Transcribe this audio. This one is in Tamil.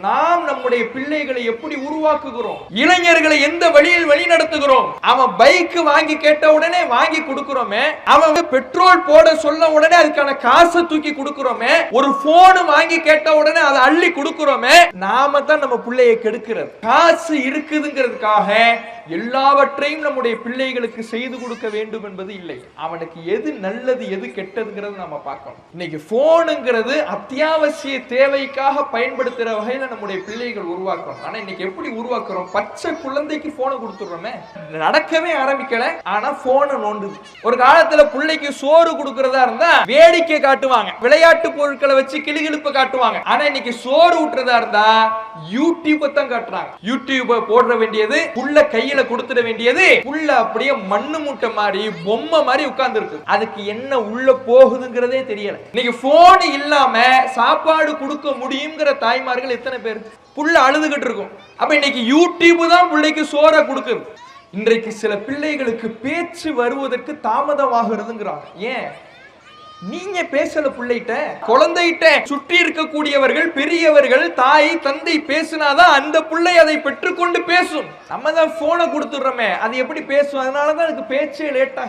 நாம் நம்முடைய பிள்ளைகளை எப்படி உருவாக்குகிறோம், இளைஞர்களை எந்த வழியில் வழி நடத்துகிறோம். அவன் பைக் வாங்கி கேட்ட உடனே வாங்கி கொடுக்கிறோமே, அவன் பெட்ரோல் போட சொல்ல உடனே அதுக்கான காசை தூக்கி கொடுக்கிறோமே, ஒரு போன் வாங்கி கேட்ட உடனே அதை அள்ளி கொடுக்கிறோமே. நாம தான் நம்ம பிள்ளையை கெடுக்கிறது. காசு இருக்குதுங்கிறதுக்காக எல்லாவற்றையும் நம்முடைய பிள்ளைகளுக்கு செய்து கொடுக்க வேண்டும் என்பது இல்லை. அவனுக்கு எது நல்லது எது கெட்டதுங்கிறது நம்ம பார்க்கணும். இன்னைக்கு போனுங்கிறது அத்தியாவசிய தேவைக்காக பயன்படுத்துற வகையில நம்முடைய பிள்ளைகள் உருவாக்கணும். ஆனா இன்னைக்கு எப்படி உருவாக்குறோம்? பச்சை குழந்தைக்கு போனை கொடுத்துடுறோமே, நடக்கவே ஆரம்பிக்கல, ஆனா போனை நோண்டுது. ஒரு காலத்துல பிள்ளைக்கு சோறு கொடுக்கறதா இருந்தா வேடிக்கை காட்டுவாங்க, விளையாட்டு பொருட்களை வச்சு கிளிகிழிப்பு காட்டுவாங்க. ஆனா இன்னைக்கு சோறு ஊட்டுறதா இருந்தா யூடியூப் தான் காட்டுறாங்க. யூடியூப் போடுற வேண்டியது, புள்ள கையில கொடுத்துட வேண்டியது, புள்ள அப்படியே மண்ணு மூட்டை மாதிரி பொம்மை மாதிரி உட்கார்ந்து இருக்கு. அதுக்கு என்ன உள்ள போகுதுங்கிறதே தெரியல. இன்னைக்கு போன் இல்லாம சாப்பாடு கொடுக்க முடியுங்கிற தாய்மார்கள் எத்தனை பேர்? புள்ள அழுதுகிட்டு இருக்கும். அப்ப இன்னைக்கு யூடியூப் தான் பிள்ளைக்கு சோற கொடுக்குது. இன்றைக்கு சில பிள்ளைகளுக்கு பேச்சு வருவதற்கு தாமதமாகிறதுங்கிறாங்க. ஏன்? நீங்க பேசல பிள்ளைகிட்ட, குழந்தைகிட்ட. சுற்றி இருக்கக்கூடியவர்கள், பெரியவர்கள், தாய் தந்தை பேசினாதான் அந்த பிள்ளை அதை பெற்றுக்கொண்டு பேசும். நம்ம தான் போனை கொடுத்துடுறோமே, அது எப்படி பேசும்? அதனாலதான் அதுக்கு பேச்சே லேட்டா